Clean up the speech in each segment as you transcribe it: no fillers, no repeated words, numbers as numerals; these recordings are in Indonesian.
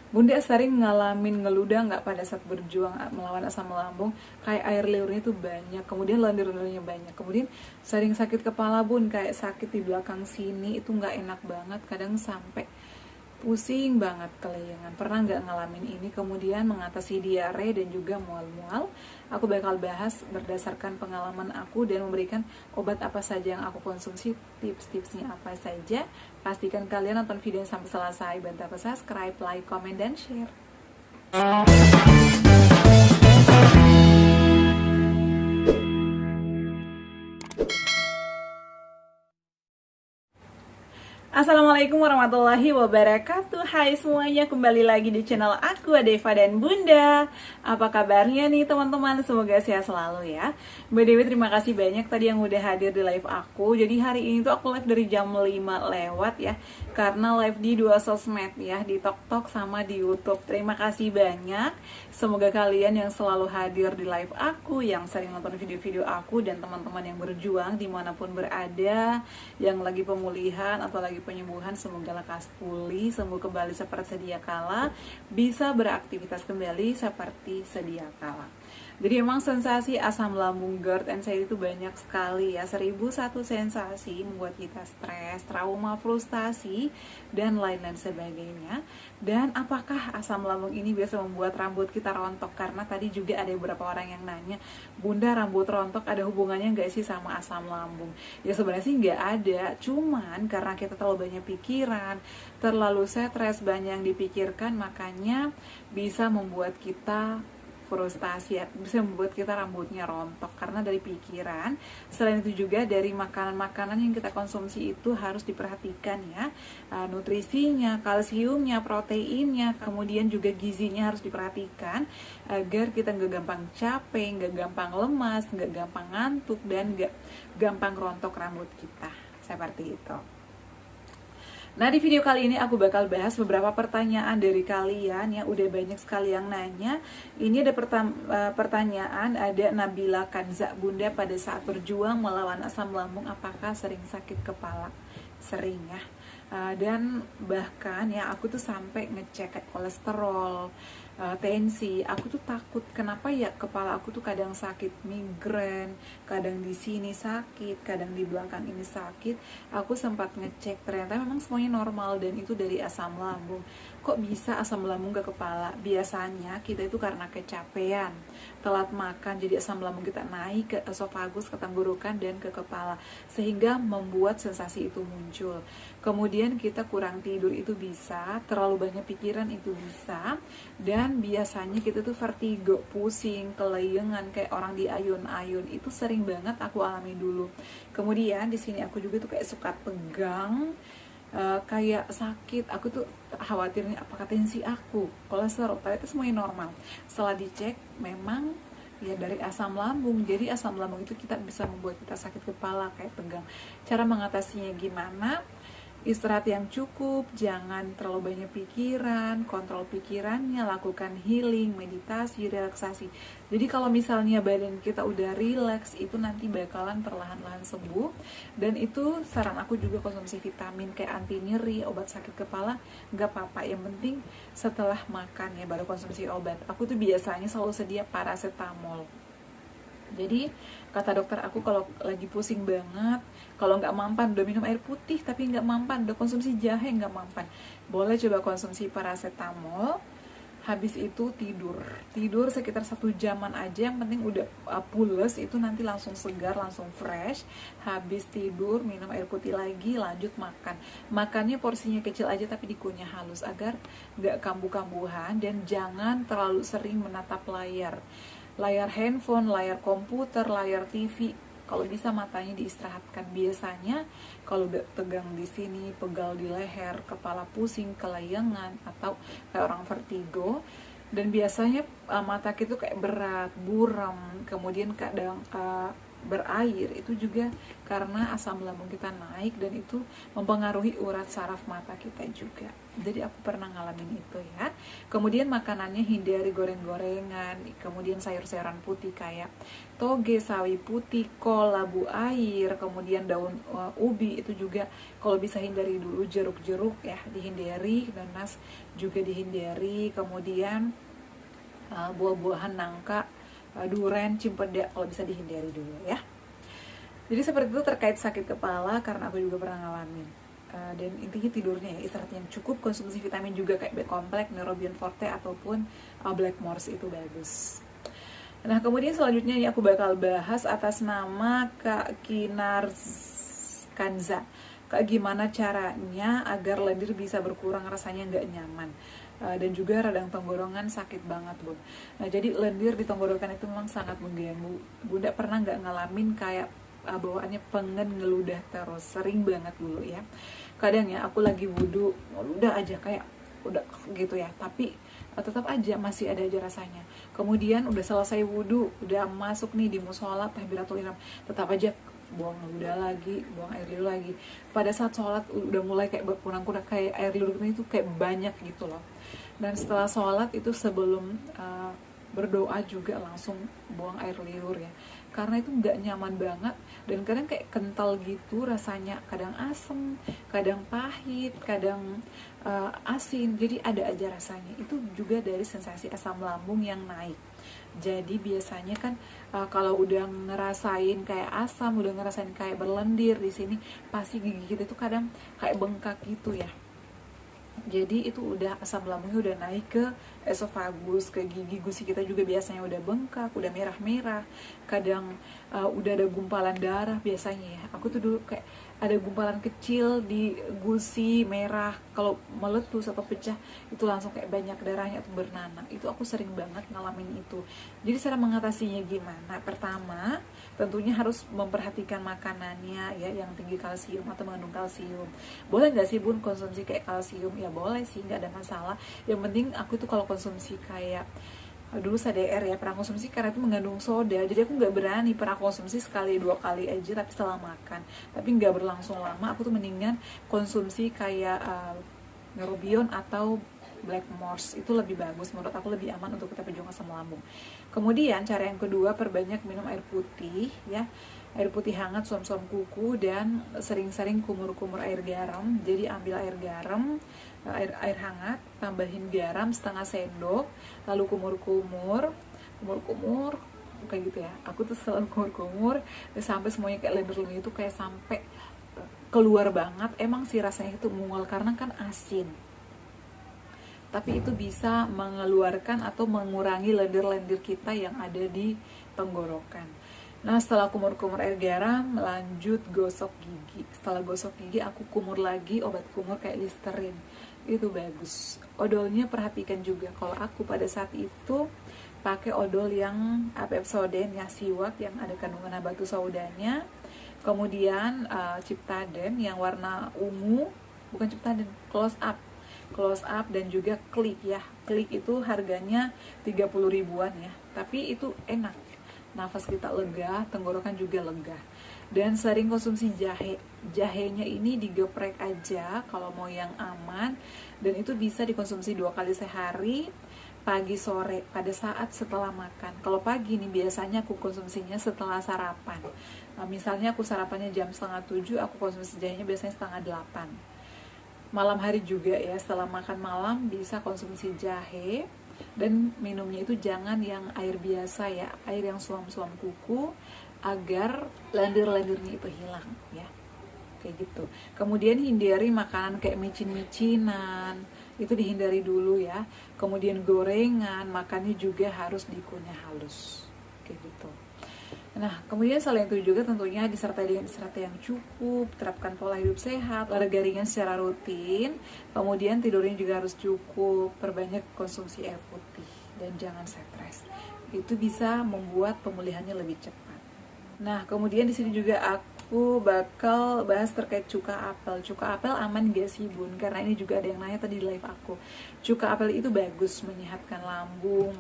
Bunda sering ngalamin ngeludah nggak pada saat berjuang melawan asam lambung? Kayak air liurnya tuh banyak, kemudian lendir-lendirnya banyak, kemudian sering sakit kepala bun, kayak sakit di belakang sini itu nggak enak banget, kadang sampai pusing banget kelayangan. Pernah nggak ngalamin ini? Kemudian mengatasi diare dan juga mual-mual. Aku bakal bahas berdasarkan pengalaman aku dan memberikan obat apa saja yang aku konsumsi, tips-tipsnya apa saja. Pastikan kalian nonton video sampai selesai. Bantu aku subscribe, like, comment, dan share. Assalamualaikum warahmatullahi wabarakatuh. Hai semuanya, kembali lagi di channel aku, Deva dan Bunda. Apa kabarnya nih teman-teman? Semoga sehat selalu ya. Mbak Dewi terima kasih banyak tadi yang udah hadir di live aku. Jadi hari ini tuh aku live dari jam 5 lewat ya, karena live di dua sosmed ya, di TokTok sama di YouTube. Terima kasih banyak. Semoga kalian yang selalu hadir di live aku, yang sering nonton video-video aku, dan teman-teman yang berjuang dimanapun berada, yang lagi pemulihan atau lagi penyembuhan, semoga lekas pulih, sembuh kembali seperti sedia kala, bisa beraktivitas kembali seperti sedia kala. Jadi emang sensasi asam lambung, GERD, anxiety itu banyak sekali ya, 1001 sensasi membuat kita stres, trauma, frustasi, dan lain-lain sebagainya. Dan apakah asam lambung ini biasa membuat rambut kita rontok? Karena tadi juga ada beberapa orang yang nanya, Bunda, rambut rontok ada hubungannya nggak sih sama asam lambung? Ya sebenarnya sih nggak ada, cuman karena kita terlalu banyak pikiran, terlalu stres, banyak yang dipikirkan, makanya bisa membuat kita frustasi ya, bisa membuat kita rambutnya rontok karena dari pikiran. Selain itu juga dari makanan-makanan yang kita konsumsi itu harus diperhatikan ya, nutrisinya, kalsiumnya, proteinnya, kemudian juga gizinya harus diperhatikan agar kita nggak gampang capek, nggak gampang lemas, nggak gampang ngantuk, dan nggak gampang rontok rambut kita seperti itu. Nah, di video kali ini aku bakal bahas beberapa pertanyaan dari kalian yang udah banyak sekali yang nanya. Ini ada pertanyaan, ada Nabila Kanza, Bunda pada saat berjuang melawan asam lambung apakah sering sakit kepala? Sering ya. Dan bahkan ya aku tuh sampai ngecek kolesterol, tensi. Aku tuh takut, kenapa ya kepala aku tuh kadang sakit migrain, kadang di sini sakit, kadang di belakang ini sakit. Aku sempat ngecek, ternyata memang semuanya normal dan itu dari asam lambung. Kok bisa asam lambung ke kepala? Biasanya kita itu karena kecapean, telat makan, jadi asam lambung kita naik ke esofagus, ke tenggorokan, dan ke kepala, sehingga membuat sensasi itu muncul. Kemudian kita kurang tidur itu bisa, terlalu banyak pikiran itu bisa, dan biasanya kita tuh vertigo, pusing, kelayangan, kayak orang di ayun-ayun. Itu sering banget aku alami dulu. Kemudian di sini aku juga tuh kayak suka tegang, kayak sakit. Aku tuh khawatirnya apakah tensi aku, kolesterol, ternyata semuanya normal. Setelah dicek memang ya dari asam lambung. Jadi asam lambung itu kita bisa membuat kita sakit kepala, kayak tegang. Cara mengatasinya gimana? Istirahat yang cukup, jangan terlalu banyak pikiran, kontrol pikirannya, lakukan healing, meditasi, relaksasi. Jadi kalau misalnya badan kita udah rileks, itu nanti bakalan perlahan-lahan sembuh. Dan itu saran aku juga konsumsi vitamin kayak anti nyeri, obat sakit kepala, nggak apa-apa. Yang penting setelah makan ya baru konsumsi obat. Aku tuh biasanya selalu sedia paracetamol. Jadi kata dokter aku kalau lagi pusing banget, kalau nggak mampan udah minum air putih tapi nggak mampan, udah konsumsi jahe nggak mampan, boleh coba konsumsi paracetamol. Habis itu tidur sekitar 1 jaman aja, yang penting udah pules, itu nanti langsung segar, langsung fresh. Habis tidur minum air putih lagi, lanjut makan. Makannya porsinya kecil aja tapi dikunyah halus agar nggak kambuh-kambuhan, dan jangan terlalu sering menatap layar handphone, layar komputer, layar TV. Kalau bisa matanya diistirahatkan. Biasanya kalau udah tegang di sini, pegal di leher, kepala pusing, kelayangan, atau kayak orang vertigo, dan biasanya mata kita kayak berat, buram, kemudian kadang berair, itu juga karena asam lambung kita naik, dan itu mempengaruhi urat saraf mata kita juga. Jadi aku pernah ngalamin itu ya. Kemudian makanannya hindari goreng-gorengan, kemudian sayur-sayuran putih kayak toge, sawi putih, kol, labu air, kemudian daun ubi itu juga kalau bisa hindari dulu. Jeruk-jeruk ya dihindari, nanas juga dihindari, kemudian buah-buahan nangka, duren, cempedak kalau bisa dihindari dulu ya. Jadi seperti itu terkait sakit kepala, karena aku juga pernah ngalamin. Dan intinya tidurnya ya, istirahat yang cukup, konsumsi vitamin juga kayak B-kompleks, Neurobion Forte ataupun Blackmores itu bagus. Nah kemudian selanjutnya ini aku bakal bahas atas nama Kak Kinar Kanza. Kak, gimana caranya agar lendir bisa berkurang rasanya nggak nyaman, dan juga radang tenggorokan sakit banget Bun. Nah jadi lendir di tenggorokan itu memang sangat mengganggu. Bunda pernah nggak ngalamin kayak bawaannya pengen ngeludah terus, sering banget dulu ya. Kadang ya aku lagi wudhu ngeludah aja kayak udah gitu ya, tapi tetap aja masih ada aja rasanya. Kemudian udah selesai wudhu, udah masuk nih di musola takbiratul ihram, tetap aja buang ngeludah lagi, buang air liur lagi. Pada saat sholat udah mulai kayak berkurang-kurang, kayak air liur itu kayak banyak gitu loh. Dan setelah sholat itu sebelum berdoa juga langsung buang air liur ya, karena itu nggak nyaman banget, dan kadang kayak kental gitu rasanya, kadang asem, kadang pahit, kadang asin, jadi ada aja rasanya. Itu juga dari sensasi asam lambung yang naik. Jadi biasanya kan kalau udah ngerasain kayak asam, udah ngerasain kayak berlendir di sini, pasti gigi kita itu kadang kayak bengkak gitu ya. Jadi itu udah asam lambungnya udah naik ke esofagus, ke gigi. Gusi kita juga biasanya udah bengkak, udah merah-merah, kadang udah ada gumpalan darah biasanya ya. Aku tuh dulu kayak ada gumpalan kecil di gusi merah, kalau meletus atau pecah itu langsung kayak banyak darahnya atau bernanah. Itu aku sering banget ngalamin itu. Jadi cara mengatasinya gimana? Pertama, tentunya harus memperhatikan makanannya ya, yang tinggi kalsium atau mengandung kalsium. Boleh nggak sih Bun konsumsi kayak kalsium? Ya boleh sih, nggak ada masalah. Yang penting aku tuh kalau konsumsi kayak dulu SDR ya, pernah konsumsi karena itu mengandung soda, jadi aku nggak berani, pernah konsumsi sekali 2 kali aja, tapi setelah makan, tapi nggak berlangsung lama. Aku tuh mendingan konsumsi kayak Neurobion atau Blackmores, itu lebih bagus menurut aku, lebih aman untuk kita pejuang asam lambung. Kemudian cara yang kedua, perbanyak minum air putih ya, air putih hangat, suam-suam kuku, dan sering-sering kumur-kumur air garam. Jadi ambil air garam, air hangat, tambahin garam setengah sendok, lalu kumur-kumur kayak gitu ya. Aku tuh selalu kumur-kumur sampai semuanya kayak lendir-lendir itu, kayak sampai keluar banget. Emang sih rasanya itu mual karena kan asin, tapi itu bisa mengeluarkan atau mengurangi lendir-lendir kita yang ada di tenggorokan. Nah setelah kumur-kumur air garam, lanjut gosok gigi. Setelah gosok gigi aku kumur lagi obat kumur kayak Listerine, itu bagus. Odolnya perhatikan juga, kalau aku pada saat itu pakai odol yang Pepsodent ya, siwak yang ada kandungan batu saudanya. Kemudian Ciptaden yang warna ungu, bukan Ciptaden, Close Up dan juga Klik ya. Klik itu harganya 30 ribuan ya, tapi itu enak, nafas kita lega, tenggorokan juga lega. Dan sering konsumsi jahenya ini digeprek aja kalau mau yang aman, dan itu bisa dikonsumsi 2 kali sehari, pagi sore pada saat setelah makan. Kalau pagi nih biasanya aku konsumsinya setelah sarapan. Nah, misalnya aku sarapannya jam 6:30, aku konsumsi jahenya biasanya 7:30. Malam hari juga ya, setelah makan malam bisa konsumsi jahe, dan minumnya itu jangan yang air biasa ya, air yang suam-suam kuku, agar lendir-lendirnya itu hilang ya, kayak gitu. Kemudian hindari makanan kayak micin-micinan, itu dihindari dulu ya. Kemudian gorengan, makannya juga harus dikunyah halus, kayak gitu. Nah, kemudian selain itu juga tentunya disertai dengan istirahat yang cukup, terapkan pola hidup sehat, olahraga ringan secara rutin, kemudian tidurnya juga harus cukup, perbanyak konsumsi air putih, dan jangan stres. Itu bisa membuat pemulihannya lebih cepat. Nah, kemudian di sini juga aku bakal bahas terkait cuka apel. Cuka apel aman gak sih Bun? Karena ini juga ada yang nanya tadi di live aku. Cuka apel itu bagus, menyehatkan lambung.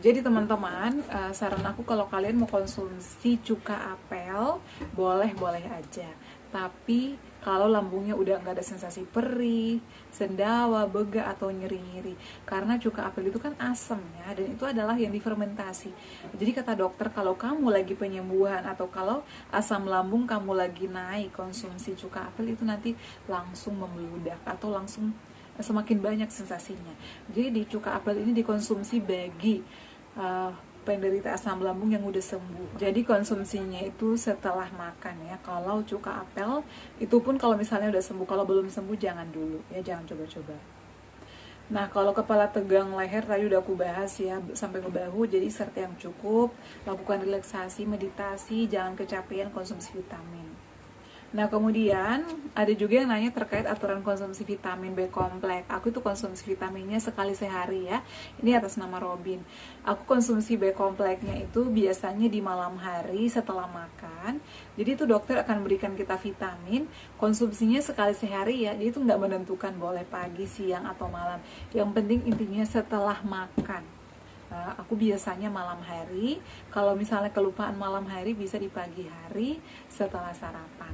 Jadi teman-teman, saran aku kalau kalian mau konsumsi cuka apel, boleh-boleh aja. Tapi kalau lambungnya udah nggak ada sensasi perih, sendawa, bega, atau nyeri-nyeri, karena cuka apel itu kan asam ya, dan itu adalah yang difermentasi. Jadi kata dokter, kalau kamu lagi penyembuhan atau kalau asam lambung kamu lagi naik, konsumsi cuka apel itu nanti langsung membeludak atau langsung semakin banyak sensasinya. Jadi cuka apel ini dikonsumsi bagi penderita asam lambung yang udah sembuh. Jadi konsumsinya itu setelah makan ya. Kalau cuka apel itu pun kalau misalnya udah sembuh, kalau belum sembuh jangan dulu ya, jangan coba-coba. Nah, kalau kepala tegang, leher tadi udah aku bahas ya, sampai ke bahu, jadi istirahat yang cukup, lakukan relaksasi, meditasi, jangan kecapean, konsumsi vitamin. Nah, kemudian ada juga yang nanya terkait aturan konsumsi vitamin B kompleks. Aku itu konsumsi vitaminnya sekali sehari ya. Ini atas nama Robin. Aku konsumsi B kompleksnya itu biasanya di malam hari setelah makan. Jadi itu dokter akan berikan kita vitamin, konsumsinya sekali sehari ya. Jadi itu nggak menentukan boleh pagi, siang, atau malam. Yang penting intinya setelah makan. Aku biasanya malam hari. Kalau misalnya kelupaan malam hari bisa di pagi hari setelah sarapan.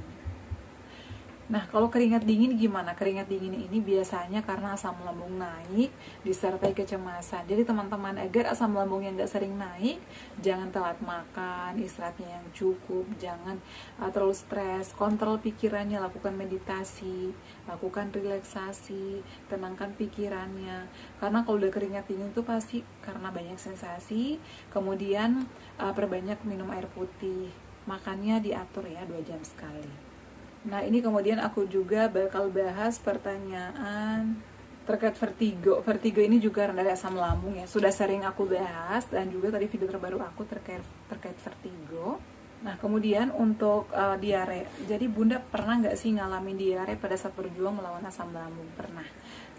Nah, kalau keringat dingin gimana? Keringat dingin ini biasanya karena asam lambung naik disertai kecemasan. Jadi teman-teman, agar asam lambungnya nggak sering naik, jangan telat makan, istirahatnya yang cukup, jangan terlalu stres, kontrol pikirannya, lakukan meditasi, lakukan relaksasi, tenangkan pikirannya. Karena kalau udah keringat dingin itu pasti karena banyak sensasi. Kemudian perbanyak minum air putih, makannya diatur ya 2 jam sekali. Nah, ini kemudian aku juga bakal bahas pertanyaan terkait vertigo. Vertigo ini juga dari asam lambung ya. Sudah sering aku bahas dan juga tadi video terbaru aku terkait vertigo. Nah, kemudian untuk diare. Jadi Bunda pernah nggak sih ngalamin diare pada saat berjuang melawan asam lambung? Pernah.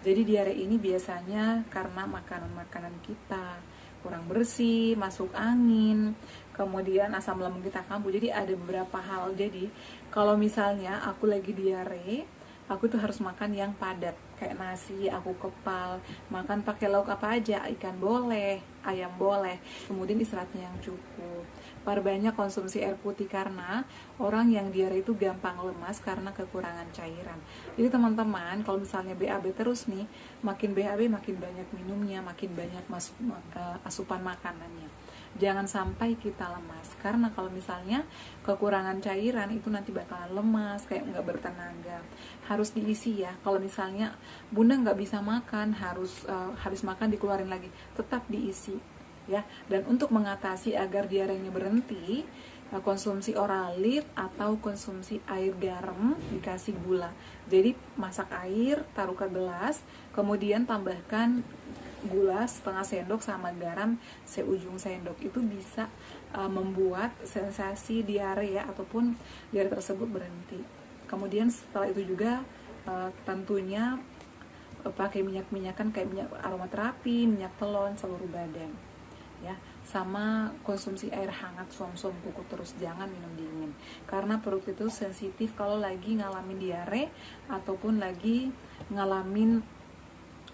Jadi diare ini biasanya karena makanan-makanan kita kurang bersih, masuk angin, kemudian asam lambung kita kambuh. Jadi ada beberapa hal. Jadi kalau misalnya aku lagi diare, aku tuh harus makan yang padat, kayak nasi, aku kepal, makan pakai lauk apa aja, ikan boleh, ayam boleh, kemudian istirahatnya yang cukup. Perbanyak konsumsi air putih karena orang yang diare itu gampang lemas karena kekurangan cairan. Jadi teman-teman, kalau misalnya BAB terus nih, makin BAB makin banyak minumnya, makin banyak asupan makanannya. Jangan sampai kita lemas, karena kalau misalnya kekurangan cairan itu nanti bakalan lemas, kayak nggak bertenaga. Harus diisi ya. Kalau misalnya Bunda nggak bisa makan, harus habis makan dikeluarin lagi, tetap diisi ya. Dan untuk mengatasi agar diarenya berhenti, konsumsi oralit atau konsumsi air garam dikasih gula. Jadi masak air, taruh ke gelas, kemudian tambahkan gula setengah sendok sama garam seujung sendok. Itu bisa membuat sensasi diare ya, ataupun diare tersebut berhenti. Kemudian setelah itu juga tentunya pakai minyak-minyakan kayak minyak aromaterapi, minyak telon seluruh badan ya, sama konsumsi air hangat, suam-suam kuku terus, jangan minum dingin karena perut itu sensitif kalau lagi ngalamin diare ataupun lagi ngalamin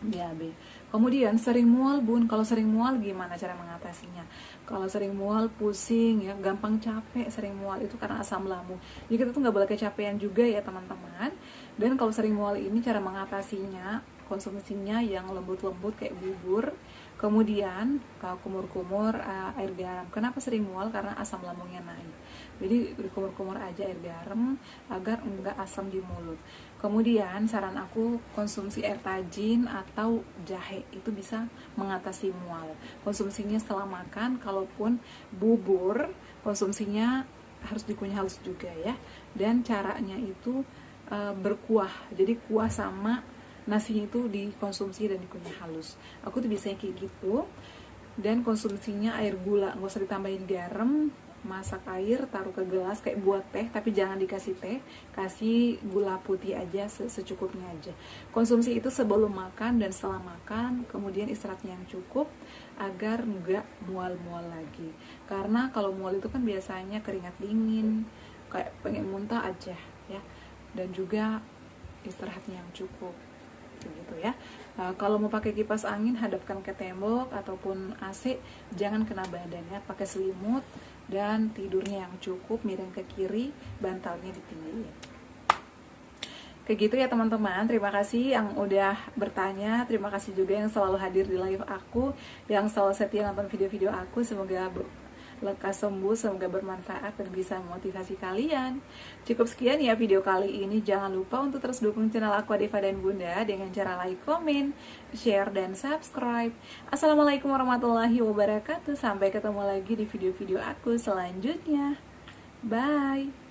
BAB. Kemudian sering mual Bun, kalau sering mual gimana cara mengatasinya? Kalau sering mual, pusing ya, gampang capek, sering mual itu karena asam lambung. Jadi kita tuh nggak boleh kecapean juga ya teman-teman. Dan kalau sering mual ini cara mengatasinya, konsumsinya yang lembut-lembut kayak bubur, kemudian kalau kumur-kumur air garam. Kenapa sering mual? Karena asam lambungnya naik. Jadi kumur-kumur aja air garam agar enggak asam di mulut. Kemudian saran aku konsumsi air tajin atau jahe, itu bisa mengatasi mual. Konsumsinya setelah makan, kalaupun bubur konsumsinya harus dikunyah halus juga ya. Dan caranya itu berkuah. Jadi kuah sama nasinya itu dikonsumsi dan dikunyah halus. Aku tuh biasanya kayak gitu. Dan konsumsinya air gula, nggak usah ditambahin garam. Masak air, taruh ke gelas kayak buat teh, tapi jangan dikasih teh, kasih gula putih aja secukupnya aja. Konsumsi itu sebelum makan dan setelah makan, kemudian istirahatnya yang cukup agar nggak mual-mual lagi. Karena kalau mual itu kan biasanya keringat dingin, kayak pengen muntah aja ya. Dan juga istirahatnya yang cukup. Gitu ya. Kalau mau pakai kipas angin, hadapkan ke tembok ataupun AC, jangan kena badan ya, pakai selimut dan tidurnya yang cukup, miring ke kiri, bantalnya ditinggiin. Kayak gitu ya teman-teman, terima kasih yang udah bertanya, terima kasih juga yang selalu hadir di live aku, yang selalu setia nonton video-video aku. Semoga lekas sembuh, semoga bermanfaat dan bisa memotivasi kalian. Cukup sekian ya video kali ini. Jangan lupa untuk terus dukung channel aku Deva dan Bunda dengan cara like, komen, share, dan subscribe. Assalamualaikum warahmatullahi wabarakatuh. Sampai ketemu lagi di video-video aku selanjutnya. Bye.